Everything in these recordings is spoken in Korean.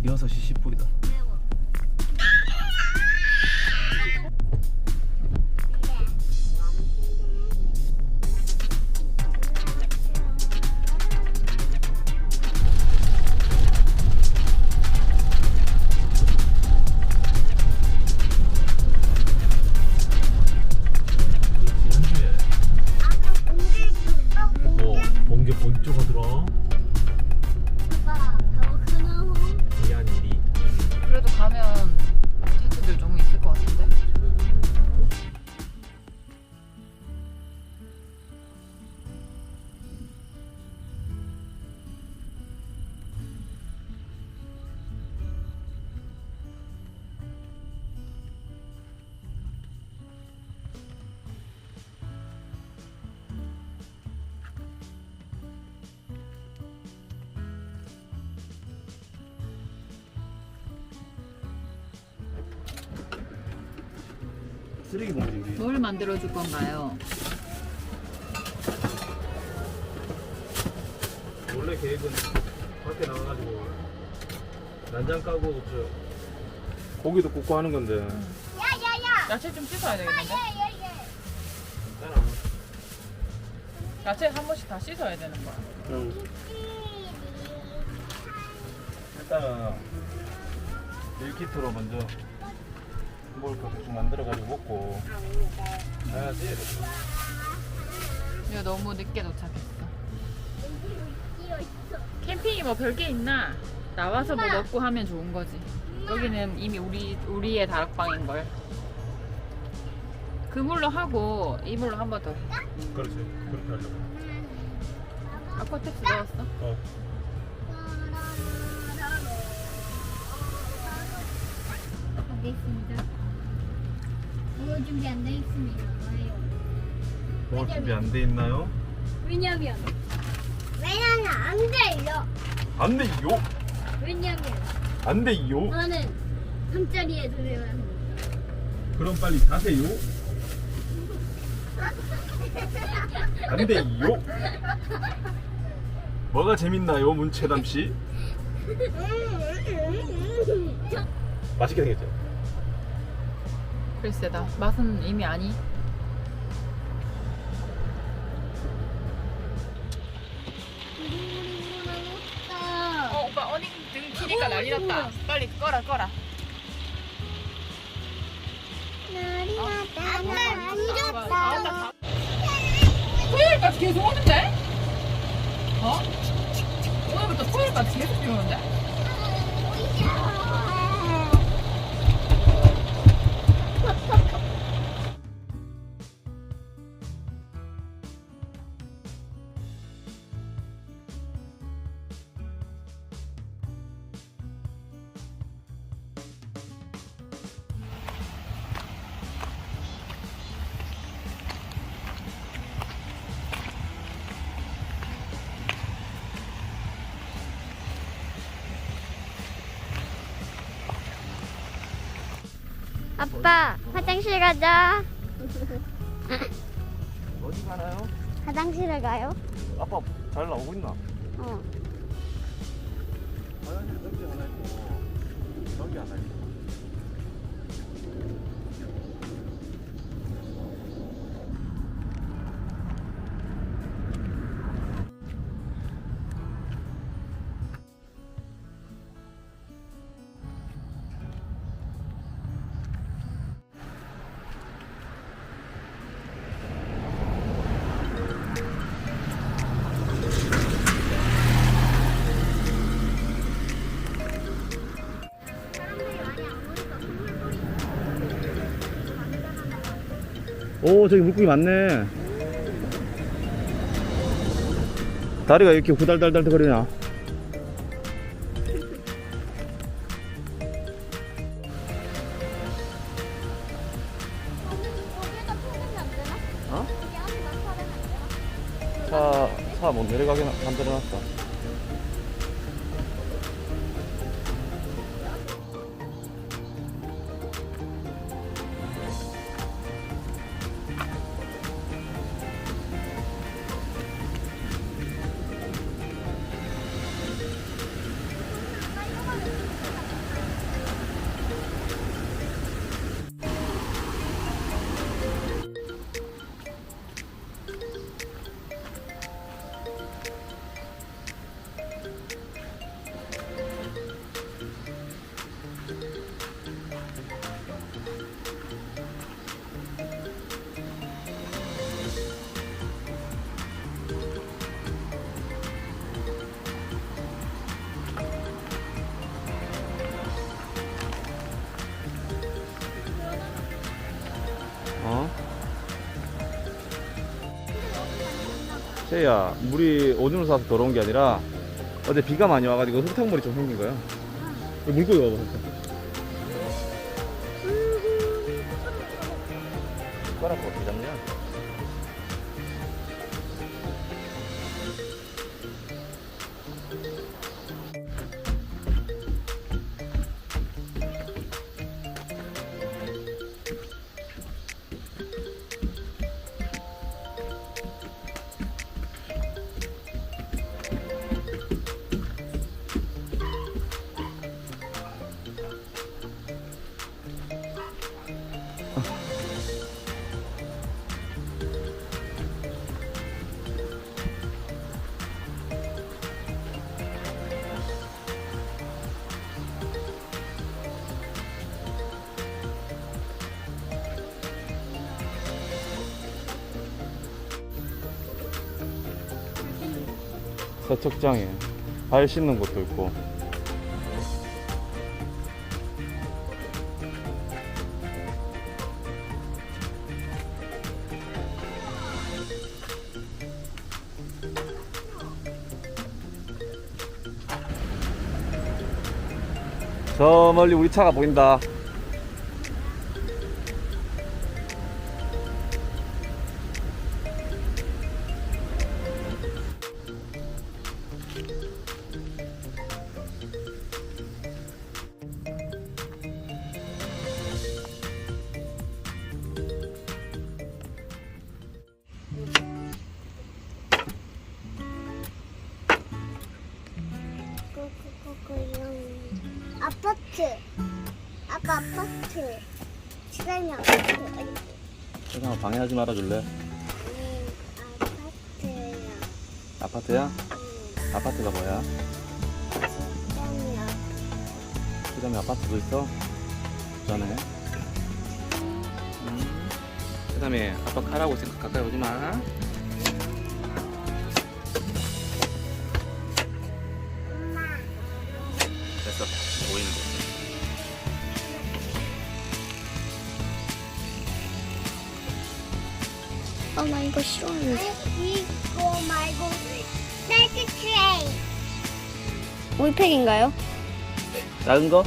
6시 10분이다. 번개 번쩍 하더라. 미안 일이. 그래도 가면 텐트들 좀 있을 것 같은데? 쓰레기 봉지 우리. 뭘 만들어 줄 건가요? 원래 계획은 밖에 나가가지고 난장 까고 저 고기도 굽고 하는 건데. 야채 좀 씻어야 되겠는데? 따라. 야채 한 번씩 다 씻어야 되는 거야. 응. 일단은 밀키트로 먼저 뭘 대충 만들어가지고 먹고 가야지. 이거 너무 늦게 도착했어. 캠핑이 뭐 별게 있나? 나와서 뭐 먹고 하면 좋은 거지. 여기는 이미 우리의 다락방인 걸. 그물로 하고 이물로 한 번 더 해. 그렇지. 그렇게 하려고. 아쿠아텍스 넣었어? 어. 돼 있습니다. 먹을 준비 안 돼 있습니다. 먹을 준비 안 돼 있나요? 왜냐면 안 돼요. 안 돼요. 왜냐면 안 돼요. 저는 잠자리에 들어야 합니다. 그럼 빨리 자세요. 안 돼요. 뭐가 재밌나요, 문채담 씨? 맛있게 생겼죠? 글쎄다. 맛은 이미 아니. 오빠 어닝 등 키니까 난리 났다. 빨리 꺼라. 아빠 늦었다. 토요일까지 계속 오는데? 어? 오늘부터 토요일까지 계속 비 오는데? 아빠 화장실 가자. 어디 가나요? 화장실에 가요? 아빠 잘 나오고 있나? 어. 화장실 전기 하나 있고 전기 하나 있고. 오, 저기 물고기 많네. 다리가 이렇게 후달달달 거리냐? 어? 차 못 내려가게 만들어놨어. 어? 세야, 물이 오줌을 싸서 더러운 게 아니라 어제 비가 많이 와가지고 흙탕물이 좀 생긴 거야. 물고기 봐봐, 진짜. 숟가락 어떻게 잡냐? 세척장에 발 씻는 곳도 있고. 저 멀리 우리 차가 보인다. 아파트. 아빠 아파트. 지상이 아파트. 세상아, 방해하지 말아줄래? 아파트야. 아파트야? 아파트가 뭐야? 지상이야. 그 다음에 아파트도 있어? 전에. 그 다음에 아빠 가라고 생각 가까이 오지 마. 됐어. 보이는 거. 나 이거 싫어하는데. 이거 말고 딸기 트레이. 우유팩인가요? 작은 거?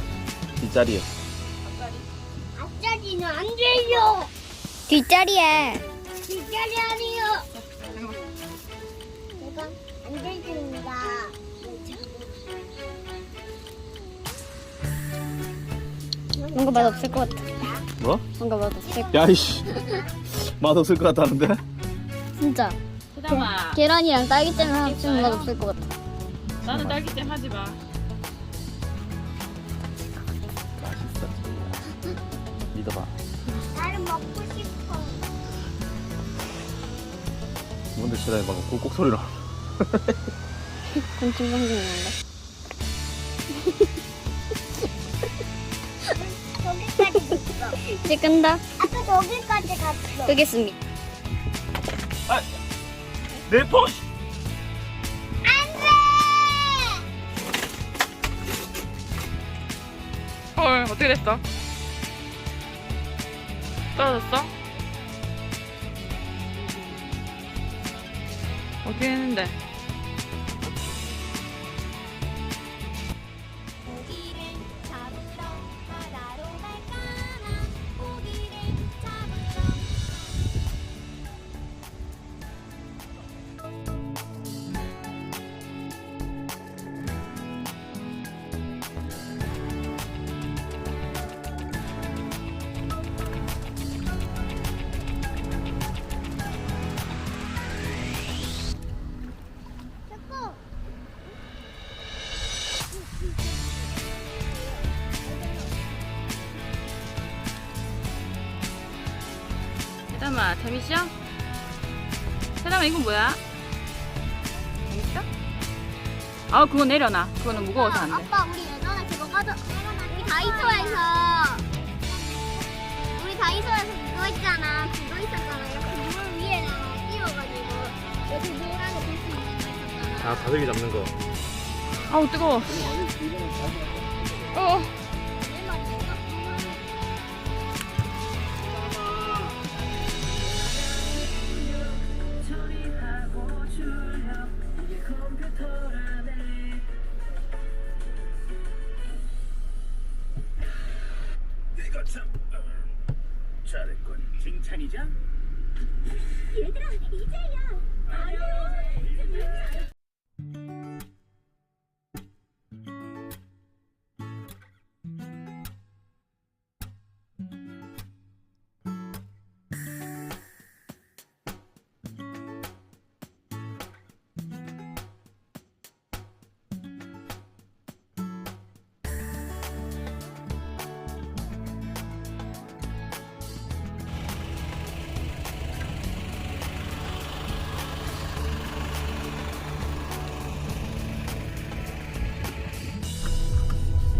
뒷자리요. 앞자리는 안 돼요. 뒷자리에. 뒷자리 아니요. 이건 안 되십니다. 뭔가 맛없을 것 같아. 뭐? 뭔가 맛없을 것 야이씨. 맛없을 것 같다는데? 진짜. 세담아, 계란이랑 딸기잼을 합치면 맛없을 것 같아. 나는 딸기잼 하지 마. 맛있어. 믿어봐. 나는 먹고 싶어. 뭔데 싫어해? 막 꿀꺽 소리 나. 곤충 방송이 난다. 저기까지 있어. 이제 끈다. 아까 저기까지 갔어. 끄겠습니다. 내 폰! 헐, 어떻게 됐어? 떨어졌어? 어떻게 했는데? 세담아, 재밌어? 세담아, 이건 뭐야? 재밌어? 아, 그거 내려놔. 그거는 무거워서 안 돼. 아빠 우리 예전에 그거 가져. 우리 다이소에서 그거 있잖아. 그거 있었잖아요. 그물 위에다가 띄워가지고 여기 물안에 들수 있는 거 있었잖아. 아, 가득이 잡는 거. 아우, 뜨거워. 얘들아 이제야. 아니요.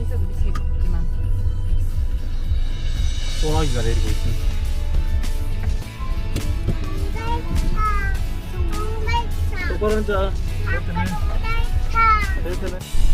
있어도 미치겠지만. 소나기가 내리고 있습니다. 똑바로 앉아. 벨트는. 벨트는.